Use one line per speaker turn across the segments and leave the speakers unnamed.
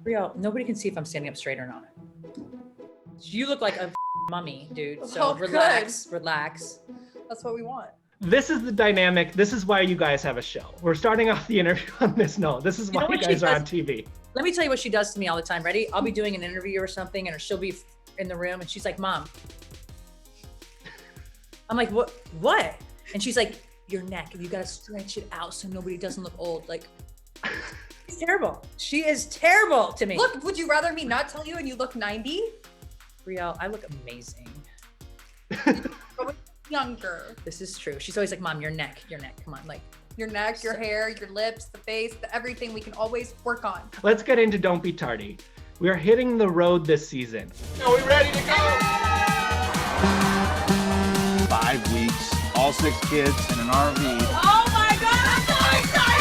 Brielle, nobody can see if I'm standing up straight or not. You look like a mummy, dude. So
Oh,
relax.
That's what we want.
This is the dynamic. This is why you guys have a show. We're starting off the interview on this note. This is why you guys are on TV.
Let me tell you what she does to me all the time. Ready? I'll be doing an interview or something and she'll be in the room and she's like, Mom. I'm like, what? And she's like, your neck, you gotta stretch it out so nobody doesn't look old. Like, it's terrible. She is terrible to me.
Look, would you rather me not tell you and you look 90?
Brielle, I look amazing.
Younger.
This is true. She's always like, Mom, your neck, come on. Like,
your neck, your hair, your lips, the face, everything we can always work on.
Let's get into Don't Be Tardy. We are hitting the road this season.
Are we ready to go? 5 weeks, all 6 kids in an RV.
Oh my God, I'm so excited!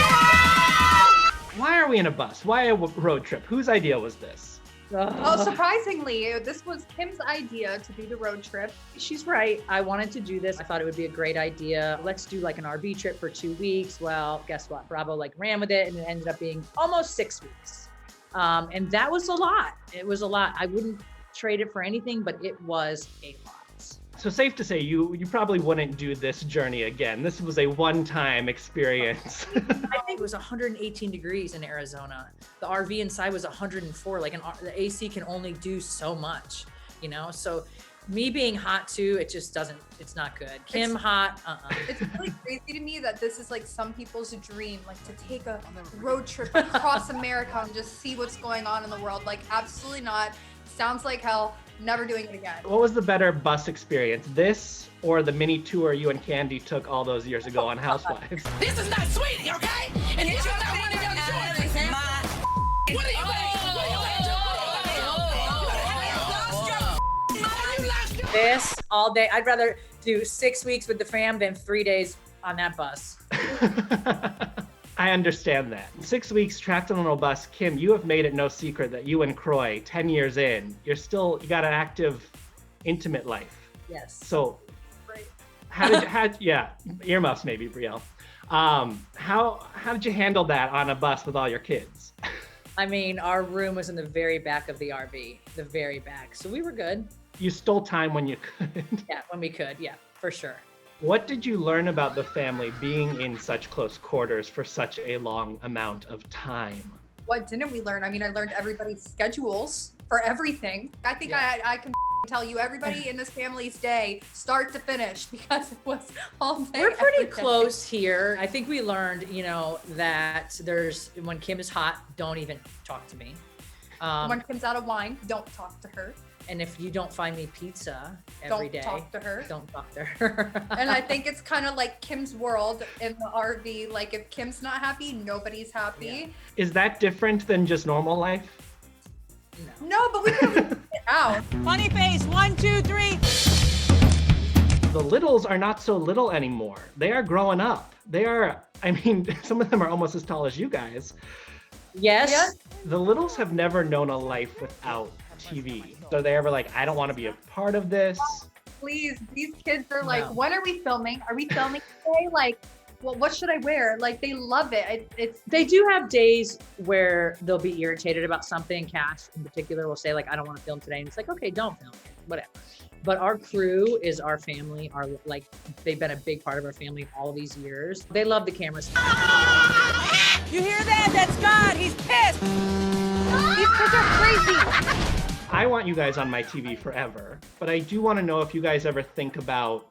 Why are we in a bus? Why a road trip? Whose idea was this?
Oh, surprisingly, this was Kim's idea to do the road trip.
She's right. I wanted to do this. I thought it would be a great idea. Let's do like an RV trip for 2 weeks. Well, guess what? Bravo like ran with it and it ended up being almost 6 weeks. And that was a lot. It was a lot. I wouldn't trade it for anything, but it was a lot.
So safe to say you probably wouldn't do this journey again. This was a one-time experience.
I think it was 118 degrees in Arizona. The RV inside was 104. Like the AC can only do so much, you know? So me being hot too, it just doesn't, it's not good. Kim hot,
It's really crazy to me that this is like some people's dream, like to take a road trip across America and just see what's going on in the world. Like absolutely not. Sounds like hell. Never doing it again.
What was the better bus experience, this or the mini tour you and Candy took all those years ago on Housewives?
This is not sweetie, okay? And if you're not one of your children, what are you doing?
This all day. I'd rather do 6 weeks with the fam than 3 days on that bus.
I understand that. 6 weeks trapped on a little bus. Kim, you have made it no secret that you and Croy, 10 years in, you got an active, intimate life.
Yes.
So, yeah, earmuffs maybe, Brielle. How did you handle that on a bus with all your kids?
I mean, our room was in the very back of the RV, the very back. So we were good.
You stole time when you could.
Yeah, when we could. Yeah, for sure.
What did you learn about the family being in such close quarters for such a long amount of time?
What didn't we learn? I mean, I learned everybody's schedules for everything. I think I can tell you everybody in this family's day, start to finish, because it was all day.
We're pretty close here. I think we learned, you know, that when Kim is hot, don't even talk to me.
When Kim's out of wine, don't talk to her.
And if you don't find me pizza every day,
don't talk to her.
Don't talk to her.
And I think it's kind of like Kim's world in the RV. Like if Kim's not happy, nobody's happy.
Yeah.
Is that different than just normal life?
No, but we can get it out.
Funny face, 1, 2, 3.
The littles are not so little anymore. They are growing up. Some of them are almost as tall as you guys.
Yes.
Yeah.
The littles have never known a life without TV. So they ever like, I don't want to be a part of this.
Please, these kids are like,
No.
when are we filming? Are we filming today? Like, well, what should I wear? Like, they love it.
They do have days where they'll be irritated about something. Cash in particular will say like, I don't want to film today. And it's like, okay, don't film it, whatever. But our crew is our family, they've been a big part of our family all these years. They love the cameras.
You hear that? That's God. He's pissed.
These kids are crazy.
I want you guys on my TV forever, but I do want to know if you guys ever think about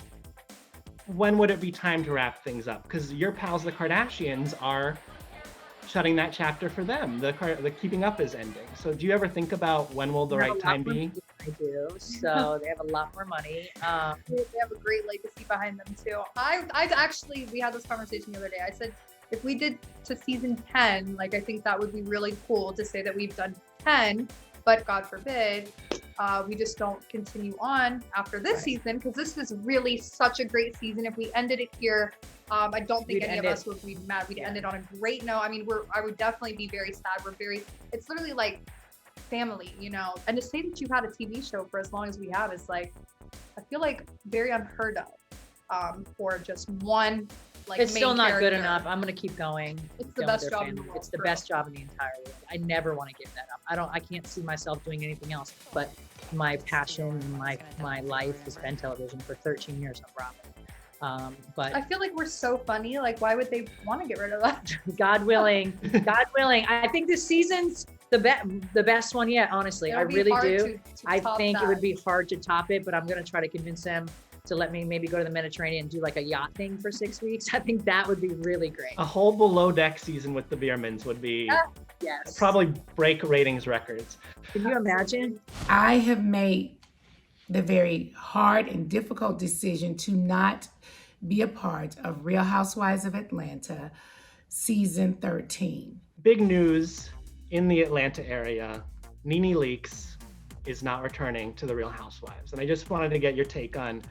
when would it be time to wrap things up? Because your pals, the Kardashians, are shutting that chapter for them. The Keeping Up is ending. So do you ever think about when will the right time be?
I do. So they have a lot more money.
They have a great legacy behind them too. We had this conversation the other day. I said, if we did to season 10, like I think that would be really cool to say that we've done 10, but God forbid, we just don't continue on after this season, because this is really such a great season. If we ended it here, I don't think any of us would be mad. We'd end it on a great note. I mean, I would definitely be very sad. It's literally like family, you know? And to say that you've had a TV show for as long as we have is like, I feel like very unheard of for just one like
It's still
main
not good
character.
enough. I'm gonna keep going.
It's the
Film with
best
their
job in the
family.
world.
It's the
for
best job in the entire world. I never want to give that up. I can't see myself doing anything else. But my passion and my life has been television for 13 years on Bravo. But
I feel like we're so funny. Like, why would they want to get rid of that?
God willing, I think this season's the best one yet. Honestly, I
It'll be
really
hard
do.
to
I
top
think it would
that.
be hard to top it, but I'm gonna try to convince them to let me maybe go to the Mediterranean and do like a yacht thing for 6 weeks. I think that would be really great.
A whole below deck season with the Biermanns would be
Yes.
probably break ratings records.
Can you imagine?
I have made the very hard and difficult decision to not be a part of Real Housewives of Atlanta season 13.
Big news in the Atlanta area, NeNe Leakes is not returning to the Real Housewives. And I just wanted to get your take on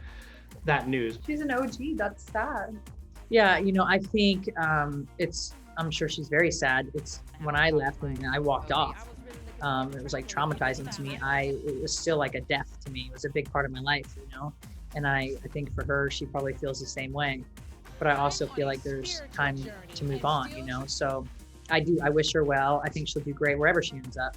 that news.
She's an OG. That's sad.
Yeah, I think I'm sure she's very sad. It's when I left and I walked off. It was like traumatizing to me. It was still like a death to me. It was a big part of my life, And I think for her, she probably feels the same way. But I also feel like there's time to move on, So I wish her well. I think she'll do great wherever she ends up.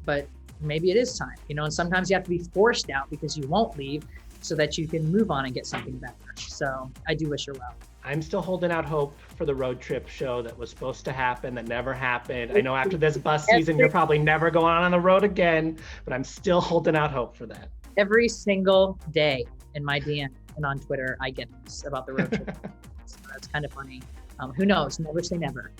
But maybe it is time, and sometimes you have to be forced out because you won't leave so that you can move on and get something better. So I do wish her well.
I'm still holding out hope for the road trip show that was supposed to happen, that never happened. I know after this bus season, you're probably never going on the road again, but I'm still holding out hope for that.
Every single day in my DM and on Twitter, I get this about the road trip. So that's kind of funny. Who knows? Never say never.